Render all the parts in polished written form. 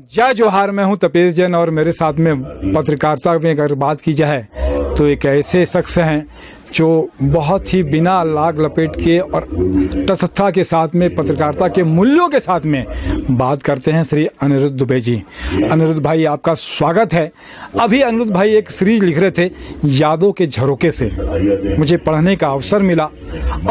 जय जोहार, मैं हूं तपेश जैन और मेरे साथ में पत्रकारिता में अगर बात की जाए तो एक ऐसे शख्स हैं जो बहुत ही बिना लाग लपेट के और तटस्थता के साथ में पत्रकारिता के मूल्यों के साथ में बात करते हैं, श्री अनिरुद्ध दुबे जी। अनिरुद्ध भाई, आपका स्वागत है। अभी अनिरुद्ध भाई एक सीरीज लिख रहे थे यादों के झरोके से, मुझे पढ़ने का अवसर मिला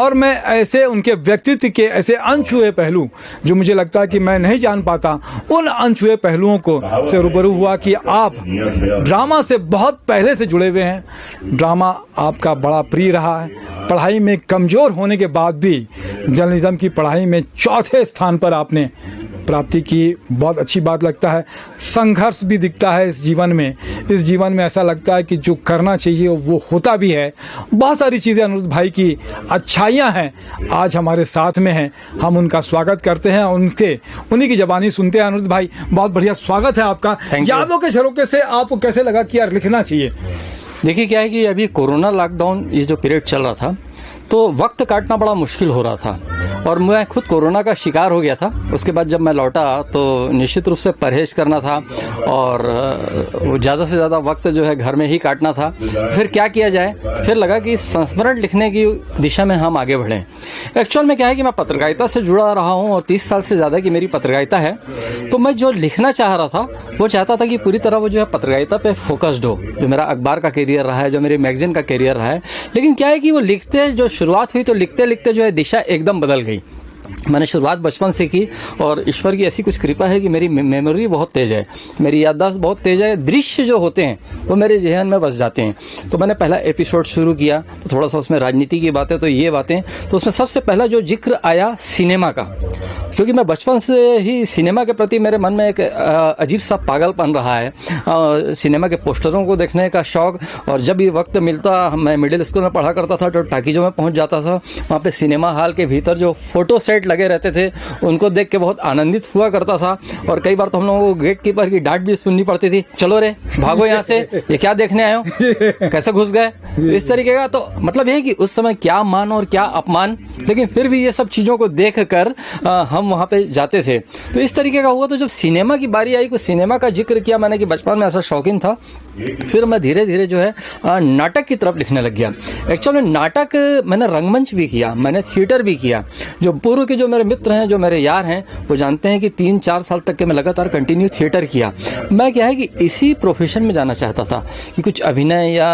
और मैं ऐसे उनके व्यक्तित्व के ऐसे अनछुए पहलू जो मुझे लगता है कि मैं नहीं जान पाता, उन अनछुए पहलुओं को से रूबरू हुआ कि आप ड्रामा से बहुत पहले से जुड़े हुए हैं। ड्रामा आपका बड़ा प्रिय रहा है। पढ़ाई में कमजोर होने के बाद भी जर्नलिज्म की पढ़ाई में चौथे स्थान पर आपने प्राप्ति की, बहुत अच्छी बात लगता है। संघर्ष भी दिखता है इस जीवन में। इस जीवन में ऐसा लगता है कि जो करना चाहिए वो होता भी है। बहुत सारी चीज़ें अनिरुद्ध भाई की अच्छाइयाँ हैं, आज हमारे साथ में हैं। हम उनका स्वागत करते हैं, उन्हीं की जबानी सुनते हैं। अनिरुद्ध भाई, बहुत बढ़िया स्वागत है आपका। यादों के झरोके से आपको कैसे लगा कि यार लिखना चाहिए? देखिए, क्या है कि अभी कोरोना लॉकडाउन ये जो पीरियड चल रहा था तो वक्त काटना बड़ा मुश्किल हो रहा था और मैं खुद कोरोना का शिकार हो गया था। उसके बाद जब मैं लौटा तो निश्चित रूप से परहेज करना था और ज़्यादा से ज़्यादा वक्त जो है घर में ही काटना था। फिर क्या किया जाए, फिर लगा कि संस्मरण लिखने की दिशा में हम आगे बढ़ें। एक्चुअल में क्या है कि मैं पत्रकारिता से जुड़ा रहा हूँ और 30 साल से ज़्यादा की मेरी पत्रकारिता है, तो मैं जो लिखना चाह रहा था वो चाहता था कि पूरी तरह वो जो है पत्रकारिता पे फोकस्ड हो, जो मेरा अखबार का करियर रहा है, जो मेरी मैगजीन का करियर रहा है। लेकिन क्या है कि वो लिखते जो शुरुआत हुई तो लिखते लिखते जो है दिशा एकदम बदल गई। मैंने शुरुआत बचपन से की और ईश्वर की ऐसी कुछ कृपा है कि मेरी मेमोरी बहुत तेज है, मेरी याददाश्त बहुत तेज है। दृश्य जो होते हैं वो मेरे जहन में बस जाते हैं। तो मैंने पहला एपिसोड शुरू किया तो थोड़ा सा उसमें राजनीति की बातें, तो ये बातें, तो उसमें सबसे पहला जो जिक्र आया सिनेमा का, क्योंकि मैं बचपन से ही सिनेमा के प्रति मेरे मन में एक अजीब सा पागलपन रहा है। सिनेमा के पोस्टरों को देखने का शौक, और जब भी वक्त मिलता, मैं मिडिल स्कूल में पढ़ा करता था तो टाकीजों में पहुंच जाता था। वहाँ पे सिनेमा हॉल के भीतर जो फोटो सेट लगे रहते थे उनको देख के बहुत आनंदित हुआ करता था। और कई बार तो हम लोगों को गेट कीपर की डांट भी सुननी पड़ती थी, चलो रे भागो यहाँ से, ये क्या देखने आए हो, कैसे घुस गए, इस तरीके का। तो मतलब ये है कि उस समय क्या मान और क्या अपमान, लेकिन फिर भी ये सब चीज़ों को देख कर हम वहाँ पे जाते थे। तो इस तरीके का हुआ। तो जब सिनेमा की बारी आई, कुछ सिनेमा का जिक्र किया मैंने कि बचपन में ऐसा शौकीन था। फिर मैं धीरे धीरे जो है नाटक की तरफ लिखने लग गया। एक्चुअली नाटक मैंने रंगमंच भी किया, मैंने थिएटर भी किया। जो पूर्व के जो मेरे मित्र हैं, जो मेरे यार हैं, वो जानते हैं कि 3-4 साल तक के मैं लगातार कंटिन्यू थिएटर किया। मैं क्या है कि इसी प्रोफेशन में जाना चाहता था कि कुछ अभिनय या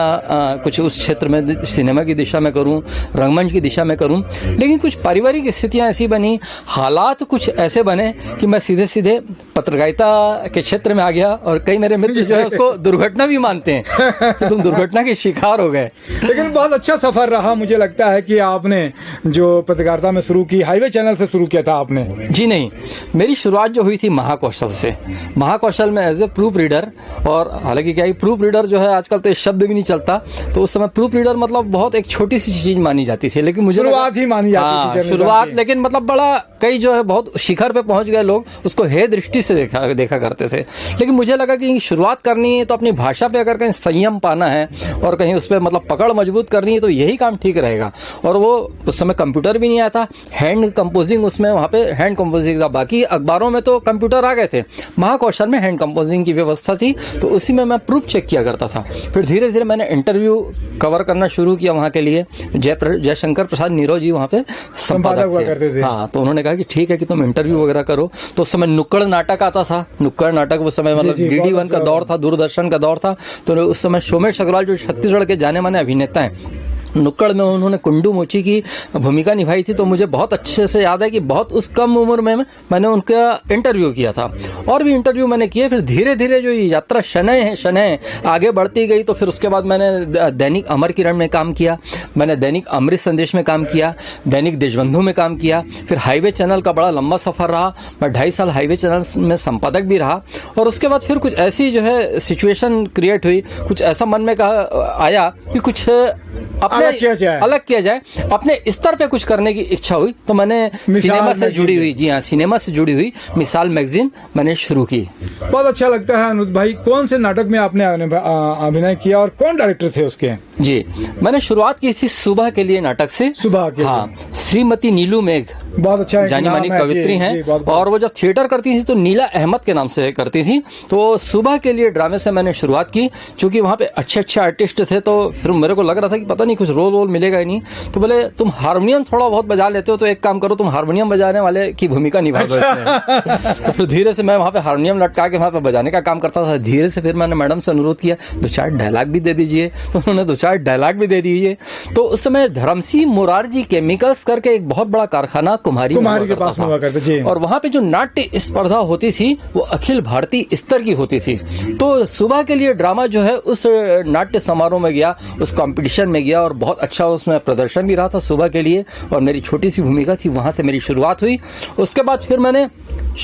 कुछ उस क्षेत्र में सिनेमा की दिशा में करूं, रंगमंच की दिशा में करूं। लेकिन कुछ पारिवारिक स्थितियां ऐसी बनी, हालात कुछ ऐसे बने कि मैं सीधे सीधे पत्रकारिता के क्षेत्र में आ गया। और कई मेरे मित्र जो है उसको दुर्घटना भी मानते हैं कि तुम दुर्घटना के शिकार हो गए। लेकिन बहुत अच्छा सफर रहा। मुझे लगता है कि आपने जो पत्रकारिता में शुरू की, हाईवे चैनल से शुरू किया था आपने? जी नहीं, मेरी शुरुआत जो हुई थी महाकौशल से। महाकौशल में एज ए प्रूफ रीडर, और हालांकि क्या है प्रूफ रीडर जो है आजकल तो शब्द भी नहीं चलता, तो उस समय प्रूफ रीडर मतलब बहुत एक छोटी सी चीज मानी जाती थी। लेकिन मुझे शुरुआत ही मानी जाती थी, शुरुआत। लेकिन मतलब बड़ा कई जो है बहुत शिखर पे पहुंच गए लोग, उसको हे दृष्टि से देखा करते थे। लेकिन मुझे लगा कि शुरुआत करनी है तो अपनी भाषा पे अगर कहीं संयम पाना है और कहीं उस पर मतलब पकड़ मजबूत करनी है तो यही काम ठीक रहेगा। और वो उस समय कंप्यूटर भी नहीं आया था, हैंड कंपोजिंग उसमें वहाँ पे हैंड कंपोजिंग था। बाकी अखबारों में तो कंप्यूटर आ गए थे, महाकौशल में हैंड कंपोजिंग की व्यवस्था थी, तो उसी में मैं प्रूफ चेक किया करता था। फिर धीरे धीरे मैंने इंटरव्यू कवर करना शुरू किया वहाँ के लिए। जयशंकर प्रसाद नीरव जी वहाँ पे संपादक हुआ करते थे। हाँ, तो उन्होंने कहा कि ठीक है कि तुम इंटरव्यू वगैरह करो। तो उस समय नुक्कड़ नाटक आता था। नुक्कड़ नाटक उस समय मतलब DD1 का दौर था, दूरदर्शन का दौर था। तो उस समय सोमेश अग्रवाल जो छत्तीसगढ़ के जाने माने अभिनेता हैं, नुक्कड़ में उन्होंने कुंडू मोची की भूमिका निभाई थी। तो मुझे बहुत अच्छे से याद है कि बहुत उस कम उम्र में मैंने उनका इंटरव्यू किया था और भी इंटरव्यू मैंने किए। फिर धीरे धीरे जो यात्रा शनय आगे बढ़ती गई। तो फिर उसके बाद मैंने दैनिक अमर किरण में काम किया, मैंने दैनिक अमृत संदेश में काम किया, दैनिक देशबंधु में काम किया। फिर हाईवे चैनल का बड़ा लंबा सफर रहा, मैं 2.5 साल हाईवे चैनल में संपादक भी रहा। और उसके बाद फिर कुछ ऐसी जो है सिचुएशन क्रिएट हुई, कुछ ऐसा मन में आया कि कुछ अपने अलग किया जाए, अपने स्तर पे कुछ करने की इच्छा हुई। तो मैंने सिनेमा से जुड़ी हुई, जी हाँ, सिनेमा से जुड़ी हुई मिसाल मैगजीन मैंने शुरू की। बहुत अच्छा लगता है। अनिरुद्ध भाई, कौन से नाटक में आपने अभिनय किया और कौन डायरेक्टर थे उसके? जी, मैंने शुरुआत की थी सुबह के लिए नाटक से। सुबह के? हाँ, श्रीमती नीलू मेघ बहुत अच्छा है, जानी मानी नाम है, कवित्री जी, हैं। जी, बहुत और वो जब थिएटर करती थी तो नीला अहमद के नाम से करती थी। तो सुबह के लिए ड्रामे से मैंने शुरुआत की, क्योंकि वहाँ पे अच्छे अच्छे आर्टिस्ट थे। तो फिर मेरे को लग रहा था कि पता नहीं कुछ रोल वोल मिलेगा ही नहीं। तो बोले तुम हारमोनियम थोड़ा बहुत बजा लेते हो तो एक काम करो, तुम हारमोनियम बजाने वाले की भूमिका निभा दो इसमें। तो फिर धीरे से मैं वहाँ पे हारमोनियम लटका के वहाँ पे बजाने का काम करता था। धीरे से फिर मैंने मैडम से अनुरोध किया 2-4 डायलॉग भी दे दीजिए, तो उन्होंने 2-4 डायलॉग भी दे दीजिए। तो उस समय धर्मसिंह मोरारजी केमिकल्स करके एक बहुत बड़ा कारखाना कुम्हारी के पास हुआ करता जी। और वहाँ पे जो नाट्य स्पर्धा होती थी वो अखिल भारतीय स्तर की होती थी। तो सुबह के लिए ड्रामा जो है उस नाट्य समारोह में गया, उस कंपटीशन में गया और बहुत अच्छा उसमें प्रदर्शन भी रहा था सुबह के लिए। और मेरी छोटी सी भूमिका थी, वहां से मेरी शुरुआत हुई। उसके बाद फिर मैंने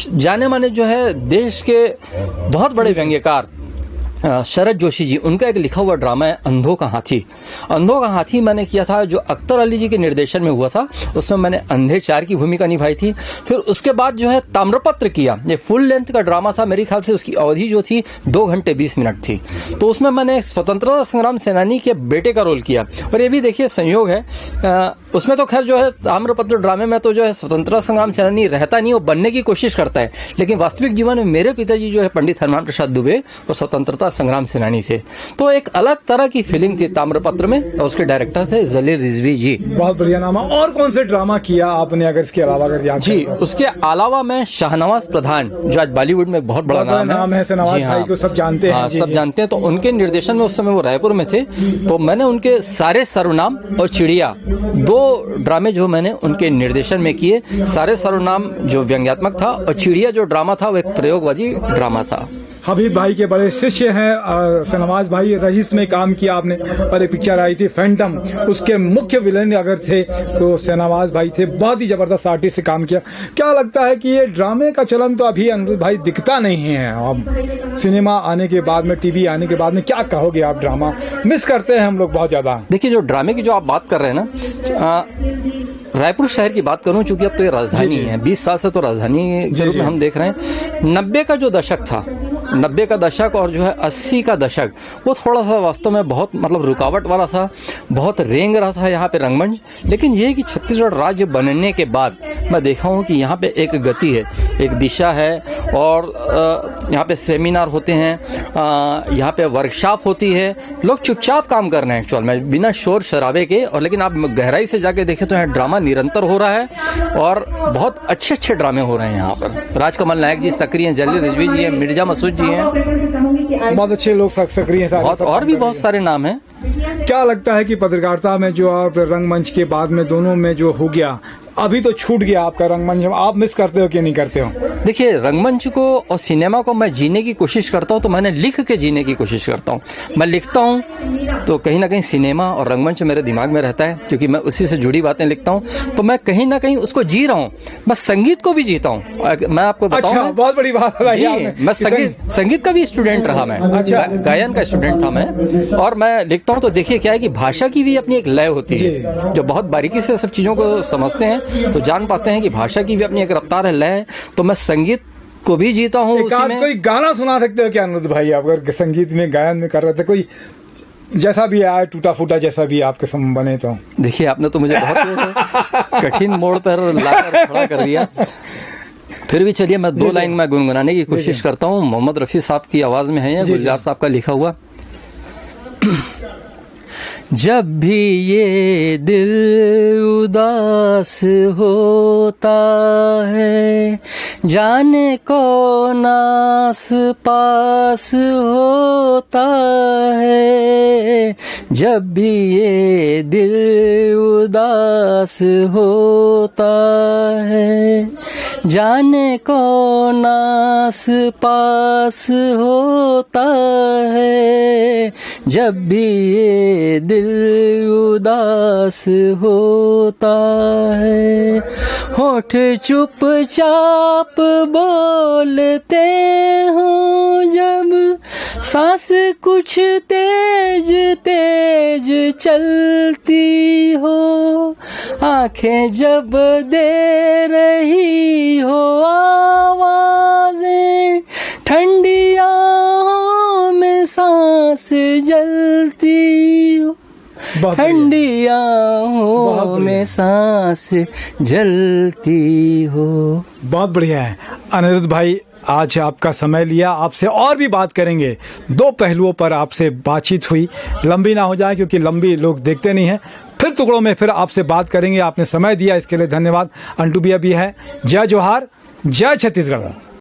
जाने माने जो है देश के बहुत बड़े व्यंग्यकार शरद जोशी जी, उनका एक लिखा हुआ ड्रामा है अंधों का हाथी। अंधों का हाथी मैंने किया था, जो अख्तर अली जी के निर्देशन में हुआ था। उसमें मैंने अंधे 4 की भूमिका निभाई थी। फिर उसके बाद जो है ताम्रपत्र किया, ये फुल लेंथ का ड्रामा था। मेरे ख्याल से उसकी अवधि जो थी 2 घंटे 20 मिनट थी। तो उसमें मैंने स्वतंत्रता संग्राम सेनानी के बेटे का रोल किया। और ये भी देखिए संयोग है, उसमें तो खैर जो है ताम्रपत्र ड्रामे में तो जो है स्वतंत्रता संग्राम सेनानी रहता नहीं, वो बनने की कोशिश करता है। लेकिन वास्तविक जीवन में मेरे पिताजी जो है पंडित हनुमान प्रसाद दुबे, वो स्वतंत्रता संग्राम सेनानी थे। तो एक अलग तरह की फीलिंग थी ताम्रपत्र में। और उसके डायरेक्टर थे जलील रिजवी जी। बहुत बढ़िया नाम है। और कौन से ड्रामा किया आपने, अगर इसके अलावा अगर याद जी? उसके अलावा मैं शाहनवाज प्रधान, जो आज बॉलीवुड में बहुत बड़ा नाम है। शाहनवाज भाई को सब जानते हैं। सब जानते हैं। तो उनके निर्देशन में उस समय वो रायपुर में थे। तो मैंने उनके सारे सर्वनाम और चिड़िया 2 ड्रामे जो मैंने उनके निर्देशन में किए। सारे सर्वनाम जो व्यंग्यात्मक था और चिड़िया जो ड्रामा था वो एक प्रयोगवादी ड्रामा था। हबीब भाई के बड़े शिष्य हैं शाहनवाज भाई। रईस में काम किया आपने, और एक पिक्चर आई थी फैंटम, उसके मुख्य विलेन अगर थे तो शाहनवाज भाई थे। बहुत ही जबरदस्त आर्टिस्ट काम किया। क्या लगता है कि ये ड्रामे का चलन तो अभी अनिरुद्ध भाई दिखता नहीं है? अब सिनेमा आने के बाद में, टीवी आने के बाद में, क्या कहोगे आप? ड्रामा मिस करते हैं हम लोग बहुत ज्यादा। देखिए, जो ड्रामे की जो आप बात कर रहे हैं ना, रायपुर शहर की बात करूं, चूंकि अब तो ये राजधानी है, 20 साल से तो राजधानी के रूप में हम देख रहे हैं। 90 का जो दशक था, 90 का दशक और जो है 80 का दशक, वो थोड़ा सा वास्तव में बहुत मतलब रुकावट वाला था, बहुत रेंग रहा था यहाँ पे रंगमंच। लेकिन ये है कि छत्तीसगढ़ राज्य बनने के बाद मैं देखा हूँ कि यहाँ पे एक गति है, एक दिशा है। और यहाँ पे सेमिनार होते हैं, यहाँ पे वर्कशॉप होती है, लोग चुपचाप काम कर रहे हैं एक्चुअल में, बिना शोर शराबे के। और लेकिन आप गहराई से जाके देखें तो यहाँ ड्रामा निरंतर हो रहा है और बहुत अच्छे अच्छे ड्रामे हो रहे हैं यहाँ पर। राजकमल नायक जी सक्रिय हैं, जलील रिजवी जी हैं, मिर्जा मसूद जी हैं, बहुत अच्छे लोग सक्रिय हैं। और भी बहुत सारे नाम हैं। क्या लगता है कि पत्रकारिता में जो आप रंगमंच के बाद में दोनों में जो हो गया, अभी तो छूट गया आपका रंगमंच, आप मिस करते हो कि नहीं करते हो? देखिए, रंगमंच को और सिनेमा को मैं जीने की कोशिश करता हूँ, तो मैंने लिख के जीने की कोशिश करता हूँ। मैं लिखता हूँ तो कहीं ना कहीं सिनेमा और रंगमंच मेरे दिमाग में रहता है, क्योंकि मैं उसी से जुड़ी बातें लिखता हूँ। तो मैं कहीं ना कहीं उसको जी रहा हूँ। मैं संगीत को भी जीता हूँ। मैं आपको बताऊँ, अच्छा, बहुत बड़ी बात है। मैं संगीत का भी स्टूडेंट रहा। मैं गायन का स्टूडेंट था मैं। और मैं लिखता हूँ तो देखिए क्या है कि भाषा की भी अपनी एक लय होती है। जो बहुत बारीकी से सब चीजों को समझते हैं तो जान पाते हैं कि भाषा की भी अपनी एक रफ्तार है, लय है। तो मैं संगीत को भी जीता हूँ। कोई गाना सुना सकते हो क्या अनिरुद्ध भाई, आप अगर संगीत में गायन में कर रहे थे, कोई जैसा भी आया, टूटा फूटा जैसा भी आपके सम बने? तो देखिए, आपने तो मुझे बहुत कठिन मोड़ पर लाकर खड़ा कर दिया। फिर भी चलिए मैं 2 लाइन में गुनगुनाने की कोशिश करता हूँ। मोहम्मद रफी साहब की आवाज में है, गुलजार साहब का लिखा हुआ। जब भी ये दिल उदास होता है, जाने कौन आस पास होता है। जब भी ये दिल उदास होता है, जाने कौन आस पास होता है। जब भी ये दिल उदास होता है, होठ चुपचाप बोलते हो जब सांस कुछ तेज तेज चलती हो, आंखें जब दे रही हो आवाजें, ठंडी आहों में सांस जलती हो। बहुत बढ़िया। ठंडी बहुत आहों बढ़िया। में सांस जलती हो। बहुत बढ़िया है अनिरुद्ध भाई, आज आपका समय लिया, आपसे और भी बात करेंगे। दो पहलुओं पर आपसे बातचीत हुई, लंबी ना हो जाए क्योंकि लंबी लोग देखते नहीं हैं। फिर टुकड़ों में फिर आपसे बात करेंगे। आपने समय दिया इसके लिए धन्यवाद। अंटू भैया भी है। जय जोहार, जय छत्तीसगढ़।